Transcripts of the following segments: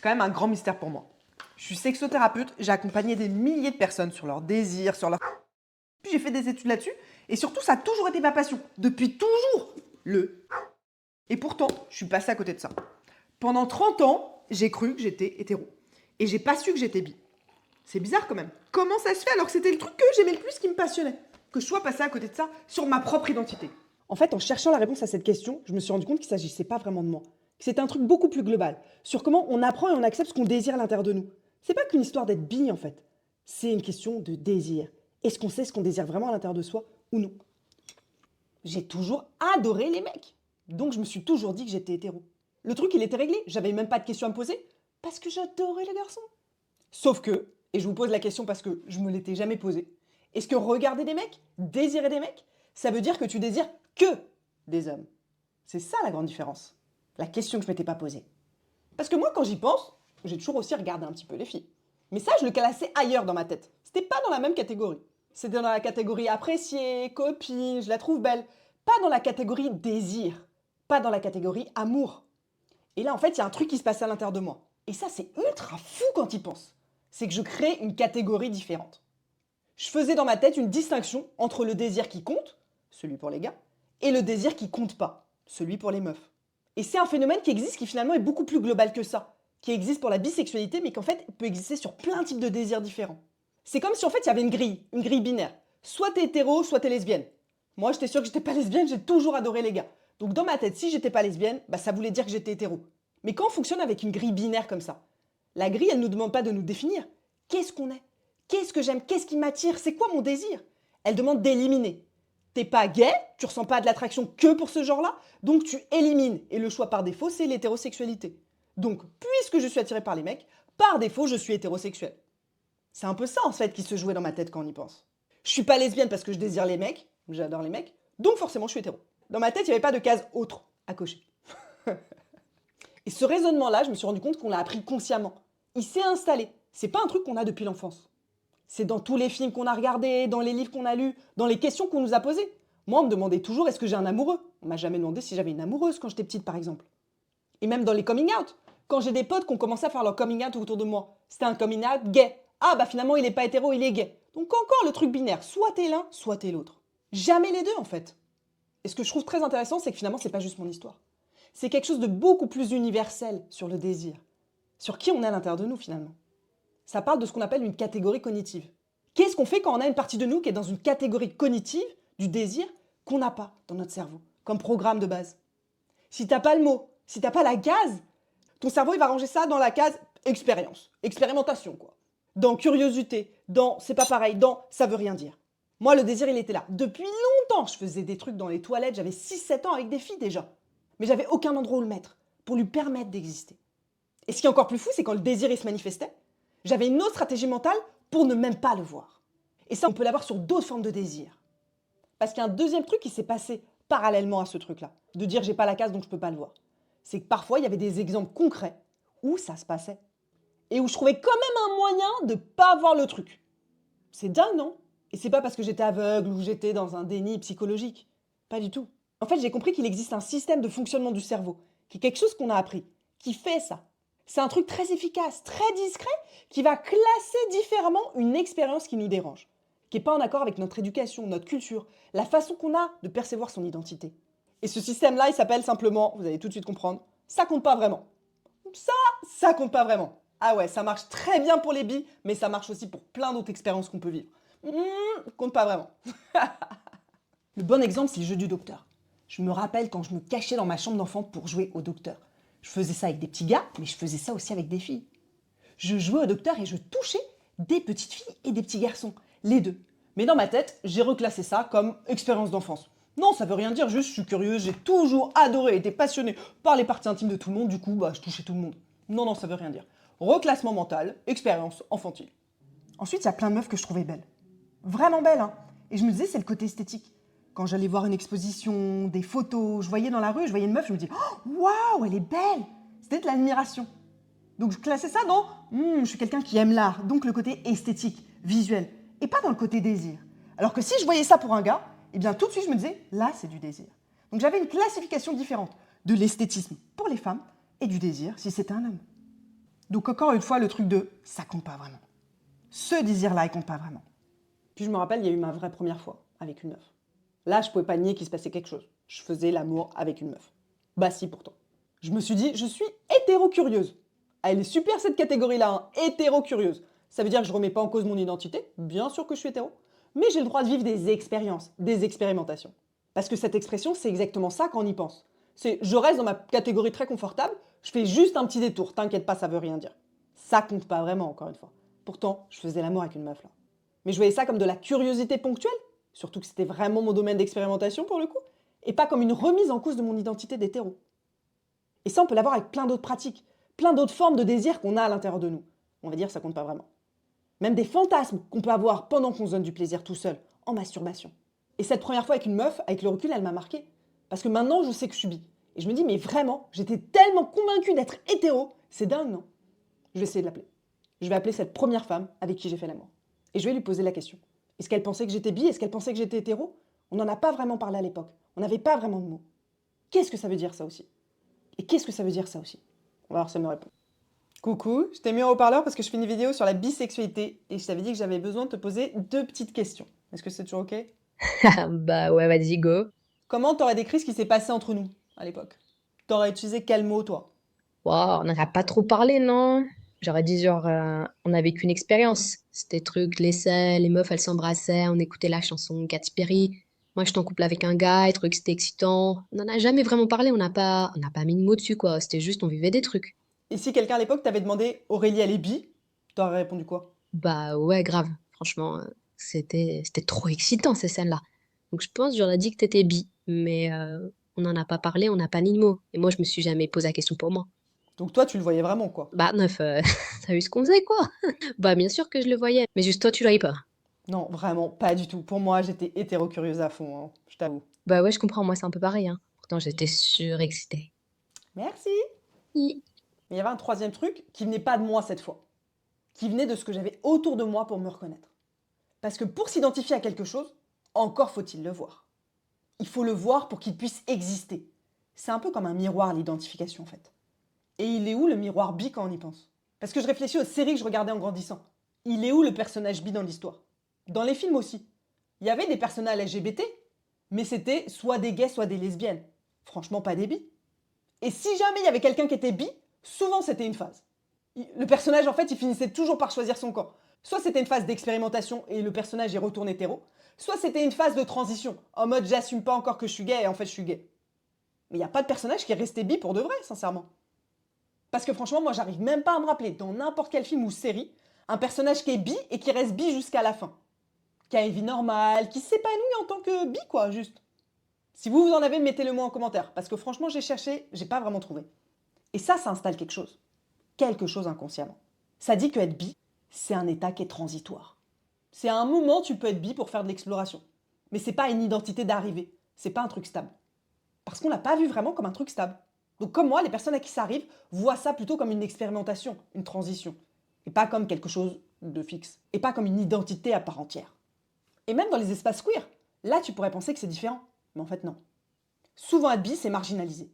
quand même un grand mystère pour moi. Je suis sexothérapeute, j'ai accompagné des milliers de personnes sur leurs désirs, sur leur... Puis j'ai fait des études là-dessus, et surtout ça a toujours été ma passion, depuis toujours, le... Et pourtant, je suis passée à côté de ça. Pendant 30 ans, j'ai cru que j'étais hétéro. Et j'ai pas su que j'étais bi. C'est bizarre quand même. Comment ça se fait alors que c'était le truc que j'aimais le plus qui me passionnait? Que je sois passée à côté de ça sur ma propre identité. En fait, en cherchant la réponse à cette question, je me suis rendu compte qu'il ne s'agissait pas vraiment de moi. Que c'était un truc beaucoup plus global, sur comment on apprend et on accepte ce qu'on désire à l'intérieur de nous. C'est pas qu'une histoire d'être bi en fait. C'est une question de désir. Est-ce qu'on sait ce qu'on désire vraiment à l'intérieur de soi ou non? J'ai toujours adoré les mecs. Donc je me suis toujours dit que j'étais hétéro. Le truc, il était réglé. J'avais même pas de questions à me poser parce que j'adorais les garçons. Sauf que, et je vous pose la question parce que je me l'étais jamais posée, est-ce que regarder des mecs, désirer des mecs, ça veut dire que tu désires que des hommes? C'est ça la grande différence. La question que je m'étais pas posée. Parce que moi, quand j'y pense, j'ai toujours aussi regardé un petit peu les filles. Mais ça, je le classais ailleurs dans ma tête. C'était pas dans la même catégorie. C'était dans la catégorie appréciée, copine, je la trouve belle. Pas dans la catégorie désir. Pas dans la catégorie amour. Et là, en fait, il y a un truc qui se passe à l'intérieur de moi. Et ça, c'est ultra fou quand il pense. C'est que je crée une catégorie différente. Je faisais dans ma tête une distinction entre le désir qui compte, celui pour les gars, et le désir qui compte pas, celui pour les meufs. Et c'est un phénomène qui existe, qui finalement est beaucoup plus global que ça, qui existe pour la bisexualité, mais qu'en fait peut exister sur plein de types de désirs différents. C'est comme si en fait il y avait une grille binaire. Soit t'es hétéro, soit t'es lesbienne. Moi j'étais sûre que j'étais pas lesbienne, j'ai toujours adoré les gars. Donc dans ma tête, si j'étais pas lesbienne, bah ça voulait dire que j'étais hétéro. Mais quand on fonctionne avec une grille binaire comme ça, la grille elle nous demande pas de nous définir. Qu'est-ce qu'on est? Qu'est-ce que j'aime? Qu'est-ce qui m'attire? C'est quoi mon désir? Elle demande d'éliminer. T'es pas gay, tu ressens pas de l'attraction que pour ce genre-là, donc tu élimines. Et le choix par défaut, c'est l'hétérosexualité. Donc, puisque je suis attirée par les mecs, par défaut, je suis hétérosexuelle. C'est un peu ça, en fait, qui se jouait dans ma tête quand on y pense. Je suis pas lesbienne parce que je désire les mecs, j'adore les mecs, donc forcément, je suis hétéro. Dans ma tête, il n'y avait pas de case autre à cocher. Et ce raisonnement-là, je me suis rendu compte qu'on l'a appris consciemment. Il s'est installé. C'est pas un truc qu'on a depuis l'enfance. C'est dans tous les films qu'on a regardés, dans les livres qu'on a lus, dans les questions qu'on nous a posées. Moi, on me demandait toujours est-ce que j'ai un amoureux. On m'a jamais demandé si j'avais une amoureuse quand j'étais petite, par exemple. Et même dans les coming out. Quand j'ai des potes qui ont commencé à faire leur coming out autour de moi, c'était un coming out gay. Ah bah finalement, il est pas hétéro, il est gay. Donc encore le truc binaire, soit t'es l'un, soit t'es l'autre. Jamais les deux, en fait. Et ce que je trouve très intéressant, c'est que finalement, c'est pas juste mon histoire. C'est quelque chose de beaucoup plus universel sur le désir. Sur qui on est à l'intérieur de nous, finalement. Ça parle de ce qu'on appelle une catégorie cognitive. Qu'est-ce qu'on fait quand on a une partie de nous qui est dans une catégorie cognitive du désir qu'on n'a pas dans notre cerveau, comme programme de base? Si t'as pas le mot, si t'as pas la case, ton cerveau il va ranger ça dans la case expérience, expérimentation quoi. Dans curiosité, dans c'est pas pareil, dans ça veut rien dire. Moi le désir il était là. Depuis longtemps je faisais des trucs dans les toilettes, j'avais 6-7 ans avec des filles déjà. Mais j'avais aucun endroit où le mettre, pour lui permettre d'exister. Et ce qui est encore plus fou, c'est quand le désir il se manifestait, j'avais une autre stratégie mentale pour ne même pas le voir. Et ça, on peut l'avoir sur d'autres formes de désir. Parce qu'il y a un deuxième truc qui s'est passé parallèlement à ce truc-là, de dire j'ai pas la case donc je peux pas le voir. C'est que parfois, il y avait des exemples concrets où ça se passait. Et où je trouvais quand même un moyen de pas voir le truc. C'est dingue, non? Et c'est pas parce que j'étais aveugle ou j'étais dans un déni psychologique. Pas du tout. En fait, j'ai compris qu'il existe un système de fonctionnement du cerveau, qui est quelque chose qu'on a appris, qui fait ça. C'est un truc très efficace, très discret, qui va classer différemment une expérience qui nous dérange, qui n'est pas en accord avec notre éducation, notre culture, la façon qu'on a de percevoir son identité. Et ce système-là, il s'appelle simplement, vous allez tout de suite comprendre, ça compte pas vraiment. Ça compte pas vraiment. Ah ouais, ça marche très bien pour les bi, mais ça marche aussi pour plein d'autres expériences qu'on peut vivre. Compte pas vraiment. Le bon exemple, c'est le jeu du docteur. Je me rappelle quand je me cachais dans ma chambre d'enfant pour jouer au docteur. Je faisais ça avec des petits gars, mais je faisais ça aussi avec des filles. Je jouais au docteur et je touchais des petites filles et des petits garçons, les deux. Mais dans ma tête, j'ai reclassé ça comme expérience d'enfance. Non, ça veut rien dire, juste je suis curieuse, j'ai toujours adoré, été passionnée par les parties intimes de tout le monde, du coup, je touchais tout le monde. Non, ça veut rien dire. Reclassement mental, expérience enfantile. Ensuite, il y a plein de meufs que je trouvais belles. Vraiment belles, hein. Et je me disais, c'est le côté esthétique. Quand j'allais voir une exposition, des photos, je voyais dans la rue, je voyais une meuf, je me disais « Waouh, elle est belle !» C'était de l'admiration. Donc je classais ça dans « Je suis quelqu'un qui aime l'art », donc le côté esthétique, visuel, et pas dans le côté désir. Alors que si je voyais ça pour un gars, eh bien tout de suite je me disais « Là, c'est du désir ». Donc j'avais une classification différente de l'esthétisme pour les femmes et du désir si c'était un homme. Donc encore une fois, le truc de ça compte pas vraiment. Ce désir-là, il compte pas vraiment. Puis je me rappelle, il y a eu ma vraie première fois avec une meuf. Là, je pouvais pas nier qu'il se passait quelque chose. Je faisais l'amour avec une meuf. Bah si, pourtant. Je me suis dit, je suis hétéro-curieuse. Ah, elle est super cette catégorie-là, hein, hétéro-curieuse. Ça veut dire que je remets pas en cause mon identité, bien sûr que je suis hétéro, mais j'ai le droit de vivre des expériences, des expérimentations. Parce que cette expression, c'est exactement ça quand on y pense. C'est je reste dans ma catégorie très confortable, je fais juste un petit détour, t'inquiète pas, ça veut rien dire. Ça compte pas vraiment, encore une fois. Pourtant, je faisais l'amour avec une meuf là. Mais je voyais ça comme de la curiosité ponctuelle, surtout que c'était vraiment mon domaine d'expérimentation pour le coup, et pas comme une remise en cause de mon identité d'hétéro. Et ça, on peut l'avoir avec plein d'autres pratiques, plein d'autres formes de désir qu'on a à l'intérieur de nous. On va dire ça compte pas vraiment. Même des fantasmes qu'on peut avoir pendant qu'on se donne du plaisir tout seul, en masturbation. Et cette première fois avec une meuf, avec le recul, elle m'a marqué. Parce que maintenant, je sais que je suis bi. Et je me dis, mais vraiment, j'étais tellement convaincue d'être hétéro, c'est dingue, non? Je vais essayer de l'appeler. Je vais appeler cette première femme avec qui j'ai fait l'amour. Et je vais lui poser la question. Est-ce qu'elle pensait que j'étais bi? Est-ce qu'elle pensait que j'étais hétéro? On n'en a pas vraiment parlé à l'époque. On n'avait pas vraiment de mots. Qu'est-ce que ça veut dire ça aussi? Et qu'est-ce que ça veut dire ça aussi? On va voir si elle me répond. Coucou, je t'ai mis en haut-parleur parce que je fais une vidéo sur la bisexualité et je t'avais dit que j'avais besoin de te poser 2 petites questions. Est-ce que c'est toujours ok? Bah ouais, vas-y, go. Comment t'aurais décrit ce qui s'est passé entre nous à l'époque? T'aurais utilisé quel mot, toi? Wow, on n'en a pas trop parlé, non? J'aurais dit genre, on a vécu une expérience. C'était truc, les meufs, elles s'embrassaient, on écoutait la chanson Katy Perry. Moi, j'étais en couple avec un gars, et truc, c'était excitant. On n'en a jamais vraiment parlé, on n'a pas mis de mots dessus, quoi. C'était juste, on vivait des trucs. Et si quelqu'un à l'époque t'avait demandé Aurélie, elle est bi, t'aurais répondu quoi? Bah ouais, grave. Franchement, c'était trop excitant, ces scènes-là. Donc je pense, j'aurais dit que t'étais bi, mais on n'en a pas parlé, on n'a pas mis de mots. Et moi, je me suis jamais posé la question pour moi. Donc toi, tu le voyais vraiment, quoi. Bah, neuf, t'as vu ce qu'on faisait, quoi? Bah, bien sûr que je le voyais. Mais juste toi, tu le voyais pas. Non, vraiment, pas du tout. Pour moi, j'étais hétéro-curieuse à fond, hein, je t'avoue. Bah ouais, je comprends, moi c'est un peu pareil, hein. Pourtant, j'étais surexcitée. Merci. Hi. Mais il y avait un troisième truc qui venait pas de moi cette fois, qui venait de ce que j'avais autour de moi pour me reconnaître. Parce que pour s'identifier à quelque chose, encore faut-il le voir. Il faut le voir pour qu'il puisse exister. C'est un peu comme un miroir, l'identification, en fait. Et il est où le miroir bi quand on y pense? Parce que je réfléchis aux séries que je regardais en grandissant. Il est où le personnage bi dans l'histoire? Dans les films aussi. Il y avait des personnages LGBT, mais c'était soit des gays, soit des lesbiennes. Franchement, pas des bi. Et si jamais il y avait quelqu'un qui était bi, souvent c'était une phase. Le personnage, en fait, il finissait toujours par choisir son camp. Soit c'était une phase d'expérimentation et le personnage y retourne hétéro, soit c'était une phase de transition, en mode j'assume pas encore que je suis gay et en fait je suis gay. Mais il n'y a pas de personnage qui est resté bi pour de vrai, sincèrement. Parce que franchement, moi j'arrive même pas à me rappeler dans n'importe quel film ou série un personnage qui est bi et qui reste bi jusqu'à la fin. Qui a une vie normale, qui s'épanouit en tant que bi, quoi, juste. Si vous en avez, mettez-le moi en commentaire. Parce que franchement, j'ai cherché, j'ai pas vraiment trouvé. Et ça installe quelque chose. Quelque chose inconsciemment. Ça dit que être bi, c'est un état qui est transitoire. C'est à un moment, tu peux être bi pour faire de l'exploration. Mais c'est pas une identité d'arrivée. C'est pas un truc stable. Parce qu'on l'a pas vu vraiment comme un truc stable. Donc comme moi, les personnes à qui ça arrive voient ça plutôt comme une expérimentation, une transition. Et pas comme quelque chose de fixe. Et pas comme une identité à part entière. Et même dans les espaces queer, là tu pourrais penser que c'est différent. Mais en fait non. Souvent être bi, c'est marginalisé.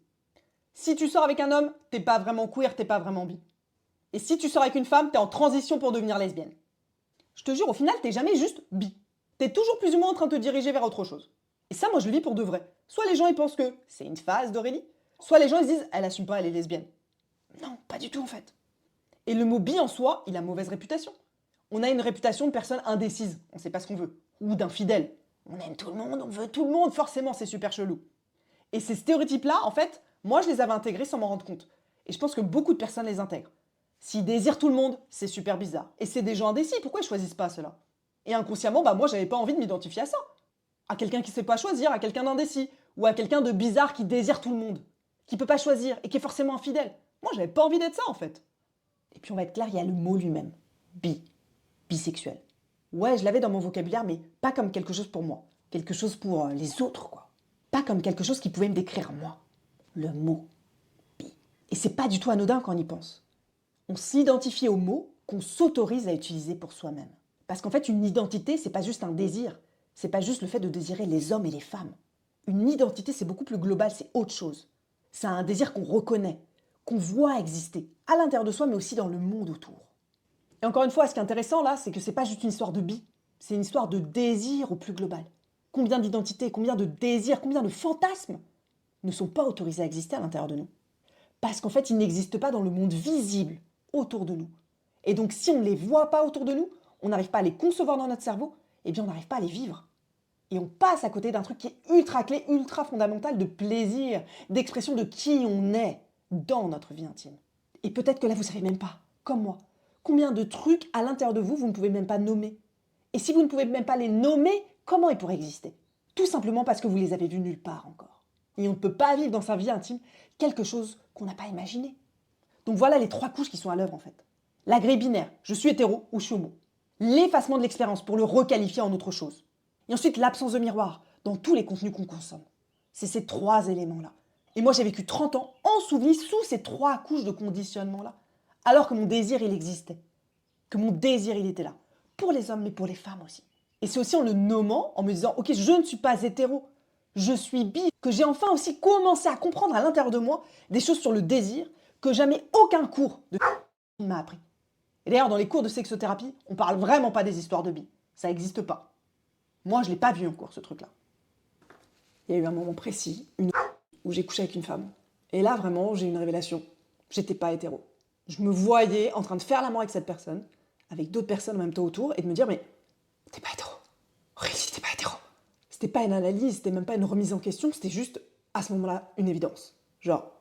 Si tu sors avec un homme, t'es pas vraiment queer, t'es pas vraiment bi. Et si tu sors avec une femme, t'es en transition pour devenir lesbienne. Je te jure, au final, t'es jamais juste bi. T'es toujours plus ou moins en train de te diriger vers autre chose. Et ça, moi, je le vis pour de vrai. Soit les gens, ils pensent que c'est une phase d'Aurélie, soit les gens, ils se disent, elle assume pas, elle est lesbienne. Non, pas du tout, en fait. Et le mot bi en soi, il a mauvaise réputation. On a une réputation de personne indécise, on sait pas ce qu'on veut. Ou d'infidèle. On aime tout le monde, on veut tout le monde, forcément, c'est super chelou. Et ces stéréotypes-là, en fait, moi, je les avais intégrés sans m'en rendre compte. Et je pense que beaucoup de personnes les intègrent. S'ils désirent tout le monde, c'est super bizarre. Et c'est des gens indécis, pourquoi ils choisissent pas cela? Et inconsciemment, bah moi, j'avais pas envie de m'identifier à ça. À quelqu'un qui sait pas choisir, à quelqu'un d'indécis, ou à quelqu'un de bizarre qui désire tout le monde, qui peut pas choisir et qui est forcément infidèle. Moi, j'avais pas envie d'être ça, en fait. Et puis, on va être clair, il y a le mot lui-même. Bi. Bisexuel. Ouais, je l'avais dans mon vocabulaire, mais pas comme quelque chose pour moi. Quelque chose pour les autres, quoi. Pas comme quelque chose qui pouvait me décrire moi. Le mot bi. Et c'est pas du tout anodin quand on y pense. On s'identifie au mot qu'on s'autorise à utiliser pour soi-même. Parce qu'en fait, une identité, c'est pas juste un désir. C'est pas juste le fait de désirer les hommes et les femmes. Une identité, c'est beaucoup plus global, c'est autre chose. C'est un désir qu'on reconnaît, qu'on voit exister, à l'intérieur de soi, mais aussi dans le monde autour. Et encore une fois, ce qui est intéressant là, c'est que c'est pas juste une histoire de bi, c'est une histoire de désir au plus global. Combien d'identités, combien de désirs, combien de fantasmes ne sont pas autorisés à exister à l'intérieur de nous. Parce qu'en fait, ils n'existent pas dans le monde visible autour de nous. Et donc, si on ne les voit pas autour de nous, on n'arrive pas à les concevoir dans notre cerveau, eh bien, on n'arrive pas à les vivre. Et on passe à côté d'un truc qui est ultra clé, ultra fondamental de plaisir, d'expression de qui on est dans notre vie intime. Et peut-être que là, vous ne savez même pas, comme moi, combien de trucs à l'intérieur de vous, vous ne pouvez même pas nommer. Et si vous ne pouvez même pas les nommer, comment ils pourraient exister? Tout simplement parce que vous les avez vus nulle part encore. Et on ne peut pas vivre dans sa vie intime quelque chose qu'on n'a pas imaginé. Donc voilà les 3 couches qui sont à l'œuvre en fait. La grille binaire, je suis hétéro ou je suis homo. L'effacement de l'expérience pour le requalifier en autre chose. Et ensuite l'absence de miroir dans tous les contenus qu'on consomme. C'est ces 3 éléments-là. Et moi j'ai vécu 30 ans ensouvi sous ces 3 couches de conditionnement-là. Alors que mon désir il existait. Que mon désir il était là. Pour les hommes mais pour les femmes aussi. Et c'est aussi en le nommant, en me disant ok je ne suis pas hétéro, je suis bi, que j'ai enfin aussi commencé à comprendre à l'intérieur de moi des choses sur le désir que jamais aucun cours de m'a appris. Et d'ailleurs, dans les cours de sexothérapie, on parle vraiment pas des histoires de bi. Ça n'existe pas. Moi, je l'ai pas vu en cours, ce truc-là. Il y a eu un moment précis, où j'ai couché avec une femme. Et là, vraiment, j'ai eu une révélation. J'étais pas hétéro. Je me voyais en train de faire l'amour avec cette personne, avec d'autres personnes en même temps autour, et de me dire, mais t'es pas hétéro. Aurélie, t'es pas hétéro. C'était pas une analyse, c'était même pas une remise en question, c'était juste, à ce moment-là, une évidence. Genre,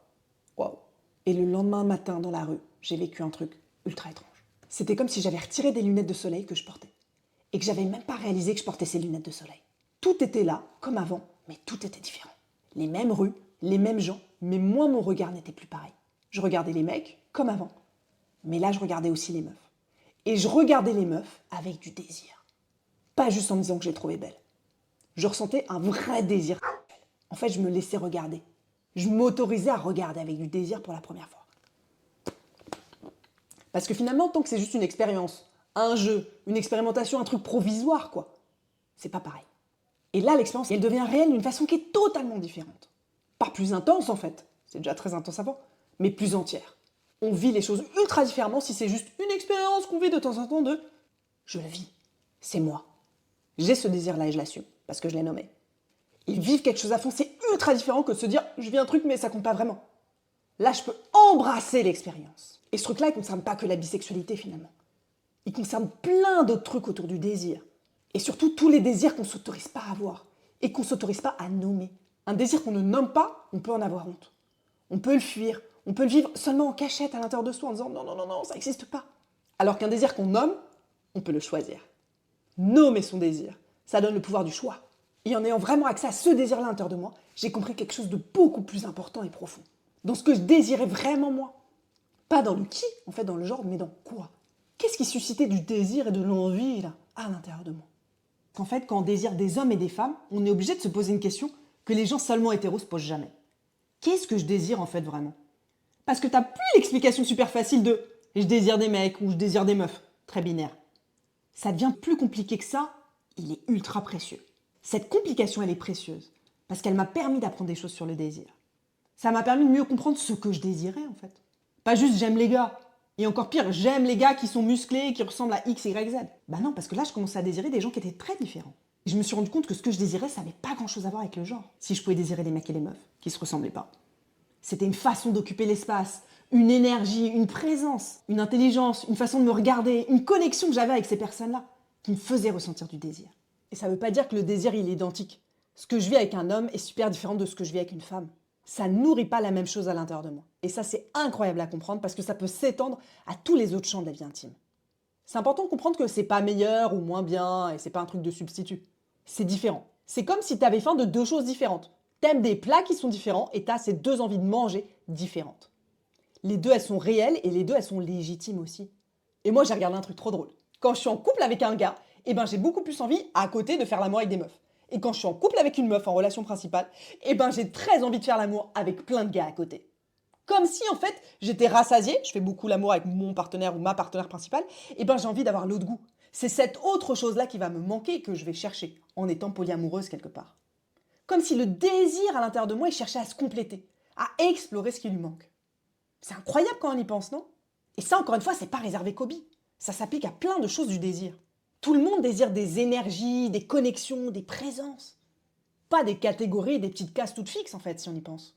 waouh. Et le lendemain matin, dans la rue, j'ai vécu un truc ultra étrange. C'était comme si j'avais retiré des lunettes de soleil que je portais. Et que j'avais même pas réalisé que je portais ces lunettes de soleil. Tout était là, comme avant, mais tout était différent. Les mêmes rues, les mêmes gens, mais moi, mon regard n'était plus pareil. Je regardais les mecs, comme avant. Mais là, je regardais aussi les meufs. Et je regardais les meufs avec du désir. Pas juste en me disant que je les trouvais belles. Je ressentais un vrai désir. En fait, je me laissais regarder. Je m'autorisais à regarder avec du désir pour la première fois. Parce que finalement, tant que c'est juste une expérience, un jeu, une expérimentation, un truc provisoire, quoi, c'est pas pareil. Et là, l'expérience, elle devient réelle d'une façon qui est totalement différente. Pas plus intense, en fait. C'est déjà très intense avant, mais plus entière. On vit les choses ultra différemment si c'est juste une expérience qu'on vit de temps en temps de « je le vis, c'est moi ». J'ai ce désir-là et je l'assume, parce que je l'ai nommé. Ils vivent quelque chose à fond, c'est ultra différent que de se dire « je vis un truc, mais ça compte pas vraiment ». Là, je peux embrasser l'expérience. Et ce truc-là, il ne concerne pas que la bisexualité, finalement. Il concerne plein d'autres trucs autour du désir. Et surtout, tous les désirs qu'on ne s'autorise pas à avoir. Et qu'on ne s'autorise pas à nommer. Un désir qu'on ne nomme pas, on peut en avoir honte. On peut le fuir. On peut le vivre seulement en cachette à l'intérieur de soi en disant « non, non, non, non, ça n'existe pas ». Alors qu'un désir qu'on nomme, on peut le choisir. Nommer son désir, ça donne le pouvoir du choix. Et en ayant vraiment accès à ce désir-là à l'intérieur de moi, j'ai compris quelque chose de beaucoup plus important et profond. Dans ce que je désirais vraiment moi. Pas dans le qui, en fait, dans le genre, mais dans quoi. Qu'est-ce qui suscitait du désir et de l'envie, là, à l'intérieur de moi? En fait, quand on désire des hommes et des femmes, on est obligé de se poser une question que les gens seulement hétéros se posent jamais. Qu'est-ce que je désire, en fait, vraiment? Parce que t'as plus l'explication super facile de « je désire des mecs » ou « je désire des meufs », très binaire. Ça devient plus compliqué que ça, il est ultra précieux. Cette complication, elle est précieuse, parce qu'elle m'a permis d'apprendre des choses sur le désir. Ça m'a permis de mieux comprendre ce que je désirais, en fait. Pas juste j'aime les gars. Et encore pire, j'aime les gars qui sont musclés et qui ressemblent à X, Y, Z. Bah non, parce que là, je commençais à désirer des gens qui étaient très différents. Et je me suis rendu compte que ce que je désirais, ça n'avait pas grand-chose à voir avec le genre. Si je pouvais désirer des mecs et des meufs qui se ressemblaient pas. C'était une façon d'occuper l'espace, une énergie, une présence, une intelligence, une façon de me regarder, une connexion que j'avais avec ces personnes-là, qui me faisait ressentir du désir. Et ça veut pas dire que le désir, il est identique. Ce que je vis avec un homme est super différent de ce que je vis avec une femme. Ça nourrit pas la même chose à l'intérieur de moi. Et ça, c'est incroyable à comprendre parce que ça peut s'étendre à tous les autres champs de la vie intime. C'est important de comprendre que c'est pas meilleur ou moins bien et c'est pas un truc de substitut. C'est différent. C'est comme si t'avais faim de 2 choses différentes. T'aimes des plats qui sont différents et t'as ces 2 envies de manger différentes. Les 2, elles sont réelles et les 2, elles sont légitimes aussi. Et moi, j'ai regardé un truc trop drôle. Quand je suis en couple avec un gars, eh ben, j'ai beaucoup plus envie à côté de faire l'amour avec des meufs. Et quand je suis en couple avec une meuf en relation principale, eh ben, j'ai très envie de faire l'amour avec plein de gars à côté. Comme si, en fait, j'étais rassasiée, je fais beaucoup l'amour avec mon partenaire ou ma partenaire principale, eh ben, j'ai envie d'avoir l'autre goût. C'est cette autre chose-là qui va me manquer et que je vais chercher en étant polyamoureuse quelque part. Comme si le désir à l'intérieur de moi, il cherchait à se compléter, à explorer ce qui lui manque. C'est incroyable quand on y pense, non? Et ça, encore une fois, c'est pas réservé qu'au bi. Ça s'applique à plein de choses du désir. Tout le monde désire des énergies, des connexions, des présences. Pas des catégories, des petites cases toutes fixes, en fait, si on y pense.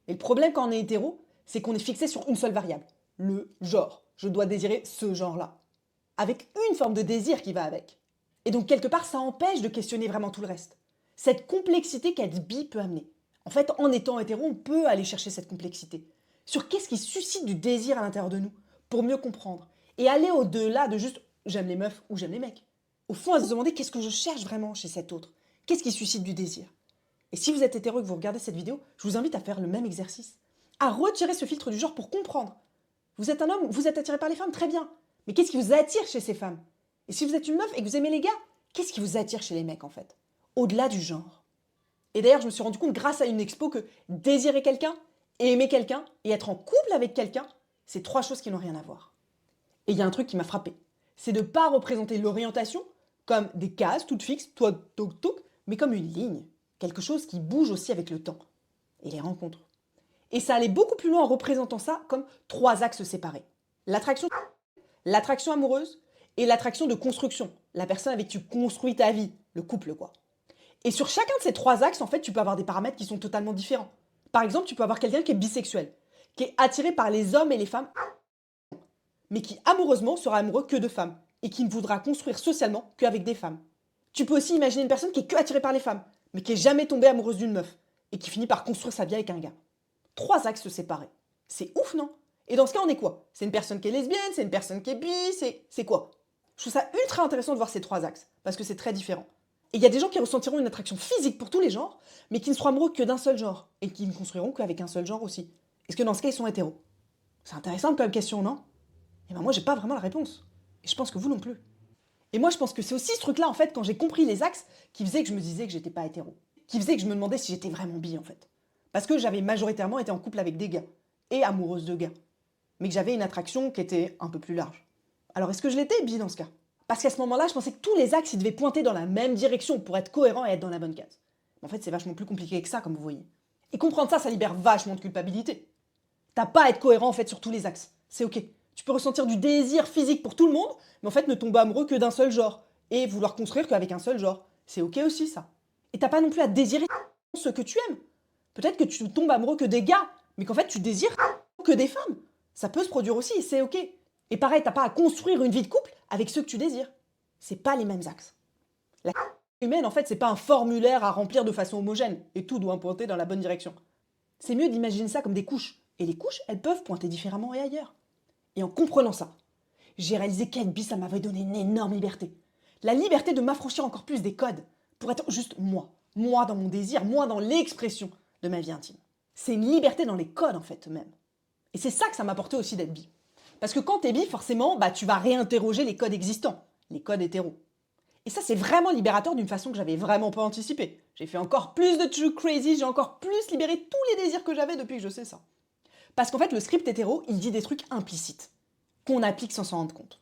Et le problème quand on est hétéro, c'est qu'on est fixé sur une seule variable, le genre. Je dois désirer ce genre-là. Avec une forme de désir qui va avec. Et donc, quelque part, ça empêche de questionner vraiment tout le reste. Cette complexité qu'être bi peut amener. En fait, en étant hétéro, on peut aller chercher cette complexité. Sur qu'est-ce qui suscite du désir à l'intérieur de nous, pour mieux comprendre. Et aller au-delà de juste j'aime les meufs ou j'aime les mecs. Au fond, à se demander qu'est-ce que je cherche vraiment chez cet autre. Qu'est-ce qui suscite du désir. Et si vous êtes hétéro et que vous regardez cette vidéo, je vous invite à faire le même exercice. À retirer ce filtre du genre pour comprendre. Vous êtes un homme, vous êtes attiré par les femmes, très bien. Mais qu'est-ce qui vous attire chez ces femmes? Et si vous êtes une meuf et que vous aimez les gars, qu'est-ce qui vous attire chez les mecs en fait? Au-delà du genre. Et d'ailleurs, je me suis rendu compte grâce à une expo que désirer quelqu'un, aimer quelqu'un et être en couple avec quelqu'un, c'est 3 choses qui n'ont rien à voir. Et il y a un truc qui m'a frappé. C'est de ne pas représenter l'orientation comme des cases toutes fixes, toi, toc, toc, mais comme une ligne. Quelque chose qui bouge aussi avec le temps. Et les rencontres. Et ça allait beaucoup plus loin en représentant ça comme 3 axes séparés. L'attraction amoureuse et l'attraction de construction. La personne avec qui tu construis ta vie, le couple quoi. Et sur chacun de ces 3 axes, en fait, tu peux avoir des paramètres qui sont totalement différents. Par exemple, tu peux avoir quelqu'un qui est bisexuel, qui est attiré par les hommes et les femmes, mais qui amoureusement sera amoureux que de femmes, et qui ne voudra construire socialement qu'avec des femmes. Tu peux aussi imaginer une personne qui est que attirée par les femmes, mais qui est jamais tombée amoureuse d'une meuf, et qui finit par construire sa vie avec un gars. 3 axes séparés. C'est ouf, non? Et dans ce cas, on est quoi? C'est une personne qui est lesbienne, c'est une personne qui est bi, c'est quoi? Je trouve ça ultra intéressant de voir ces 3 axes, parce que c'est très différent. Et il y a des gens qui ressentiront une attraction physique pour tous les genres, mais qui ne seront amoureux que d'un seul genre, et qui ne construiront qu'avec un seul genre aussi. Est-ce que dans ce cas, ils sont hétéros? C'est intéressant comme question, non? Et ben moi, j'ai pas vraiment la réponse. Et je pense que vous non plus. Et moi, je pense que c'est aussi ce truc-là, en fait, quand j'ai compris les axes, qui faisait que je me disais que j'étais pas hétéro. Qui faisait que je me demandais si j'étais vraiment bi, en fait. Parce que j'avais majoritairement été en couple avec des gars, et amoureuse de gars. Mais que j'avais une attraction qui était un peu plus large. Alors est-ce que je l'étais bi dans ce cas? Parce qu'à ce moment-là, je pensais que tous les axes ils devaient pointer dans la même direction pour être cohérents et être dans la bonne case. Mais en fait, c'est vachement plus compliqué que ça, comme vous voyez. Et comprendre ça, ça libère vachement de culpabilité. T'as pas à être cohérent en fait sur tous les axes. C'est ok. Tu peux ressentir du désir physique pour tout le monde, mais en fait ne tomber amoureux que d'un seul genre. Et vouloir construire qu'avec un seul genre. C'est ok aussi ça. Et t'as pas non plus à désirer ce que tu aimes. Peut-être que tu tombes amoureux que des gars, mais qu'en fait tu désires que des femmes. Ça peut se produire aussi, c'est ok. Et pareil, t'as pas à construire une vie de couple avec ceux que tu désires. C'est pas les mêmes axes. La humaine, en fait, c'est pas un formulaire à remplir de façon homogène, et tout doit pointer dans la bonne direction. C'est mieux d'imaginer ça comme des couches. Et les couches, elles peuvent pointer différemment et ailleurs. Et en comprenant ça, j'ai réalisé qu'être bi, ça m'avait donné une énorme liberté. La liberté de m'affranchir encore plus des codes, pour être juste moi. Moi dans mon désir, moi dans l'expression de ma vie intime. C'est une liberté dans les codes, en fait, eux-mêmes. Et c'est ça que ça m'a apporté aussi d'être bi. Parce que quand t'es bi, forcément, tu vas réinterroger les codes existants, les codes hétéros. Et ça, c'est vraiment libérateur d'une façon que j'avais vraiment pas anticipée. J'ai fait encore plus de true crazy, j'ai encore plus libéré tous les désirs que j'avais depuis que je sais ça. Parce qu'en fait, le script hétéro, il dit des trucs implicites, qu'on applique sans s'en rendre compte.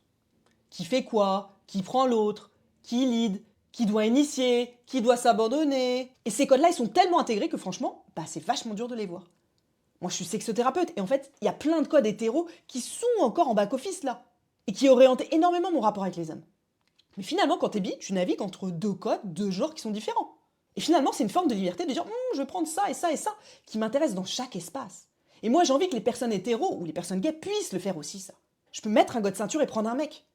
Qui fait quoi? Qui prend l'autre? Qui lead? Qui doit initier? Qui doit s'abandonner? Et ces codes-là, ils sont tellement intégrés que franchement, c'est vachement dur de les voir. Moi, je suis sexothérapeute et en fait, il y a plein de codes hétéros qui sont encore en back-office là et qui orientent énormément mon rapport avec les hommes. Mais finalement, quand t'es bi, tu navigues entre 2 codes, 2 genres qui sont différents. Et finalement, c'est une forme de liberté de dire je vais prendre ça et ça et ça qui m'intéresse dans chaque espace. Et moi, j'ai envie que les personnes hétéros ou les personnes gays puissent le faire aussi ça. Je peux mettre un gars de ceinture et prendre un mec.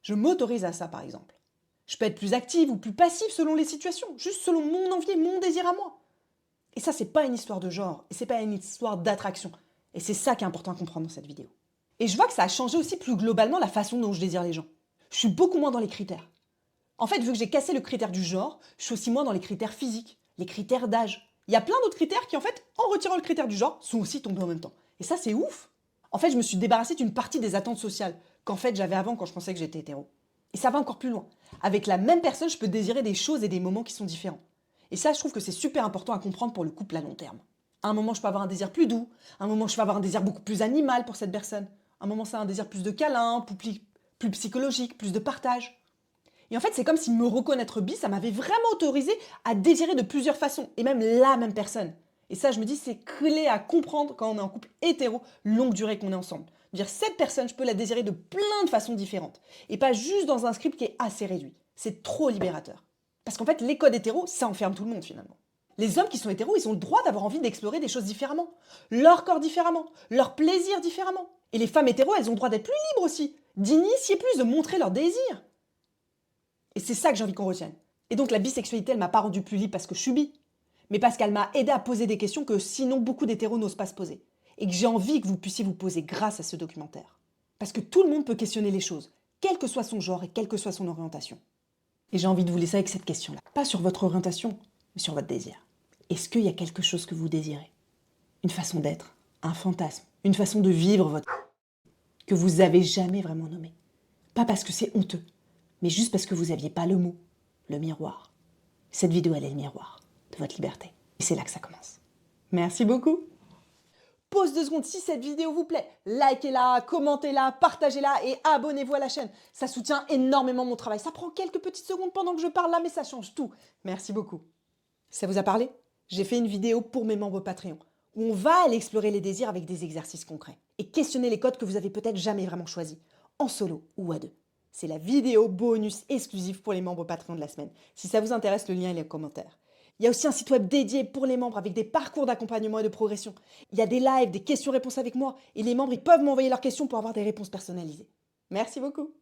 Je m'autorise à ça par exemple. Je peux être plus active ou plus passive selon les situations, juste selon mon envie et mon désir à moi. Et ça, c'est pas une histoire de genre, et c'est pas une histoire d'attraction. Et c'est ça qui est important à comprendre dans cette vidéo. Et je vois que ça a changé aussi plus globalement la façon dont je désire les gens. Je suis beaucoup moins dans les critères. En fait, vu que j'ai cassé le critère du genre, je suis aussi moins dans les critères physiques, les critères d'âge. Il y a plein d'autres critères qui, en fait, en retirant le critère du genre, sont aussi tombés en même temps. Et ça, c'est ouf. En fait, je me suis débarrassée d'une partie des attentes sociales qu'en fait j'avais avant quand je pensais que j'étais hétéro. Et ça va encore plus loin. Avec la même personne, je peux désirer des choses et des moments qui sont différents. Et ça, je trouve que c'est super important à comprendre pour le couple à long terme. À un moment, je peux avoir un désir plus doux. À un moment, je peux avoir un désir beaucoup plus animal pour cette personne. À un moment, c'est un désir plus de câlin, plus psychologique, plus de partage. Et en fait, c'est comme si me reconnaître bi, ça m'avait vraiment autorisé à désirer de plusieurs façons, et même la même personne. Et ça, je me dis, c'est clé à comprendre quand on est en couple hétéro, longue durée qu'on est ensemble. Dire cette personne, je peux la désirer de plein de façons différentes. Et pas juste dans un script qui est assez réduit. C'est trop libérateur. Parce qu'en fait, les codes hétéros, ça enferme tout le monde finalement. Les hommes qui sont hétéros, ils ont le droit d'avoir envie d'explorer des choses différemment. Leur corps différemment, leur plaisir différemment. Et les femmes hétéros, elles ont le droit d'être plus libres aussi. D'initier plus, de montrer leurs désirs. Et c'est ça que j'ai envie qu'on retienne. Et donc la bisexualité, elle m'a pas rendue plus libre parce que je suis bi, mais parce qu'elle m'a aidé à poser des questions que sinon beaucoup d'hétéros n'osent pas se poser. Et que j'ai envie que vous puissiez vous poser grâce à ce documentaire. Parce que tout le monde peut questionner les choses, quel que soit son genre et quelle que soit son orientation. Et j'ai envie de vous laisser avec cette question-là. Pas sur votre orientation, mais sur votre désir. Est-ce qu'il y a quelque chose que vous désirez? Une façon d'être, un fantasme, une façon de vivre votre... que vous avez jamais vraiment nommé. Pas parce que c'est honteux, mais juste parce que vous n'aviez pas le mot, le miroir. Cette vidéo, elle est le miroir de votre liberté. Et c'est là que ça commence. Merci beaucoup. Pause 2 secondes, si cette vidéo vous plaît, likez-la, commentez-la, partagez-la et abonnez-vous à la chaîne. Ça soutient énormément mon travail. Ça prend quelques petites secondes pendant que je parle là, mais ça change tout. Merci beaucoup. Ça vous a parlé? J'ai fait une vidéo pour mes membres Patreon, où on va aller explorer les désirs avec des exercices concrets et questionner les codes que vous avez peut-être jamais vraiment choisis, en solo ou à deux. C'est la vidéo bonus exclusive pour les membres Patreon de la semaine. Si ça vous intéresse, le lien est en commentaire. Il y a aussi un site web dédié pour les membres avec des parcours d'accompagnement et de progression. Il y a des lives, des questions-réponses avec moi et les membres ils peuvent m'envoyer leurs questions pour avoir des réponses personnalisées. Merci beaucoup.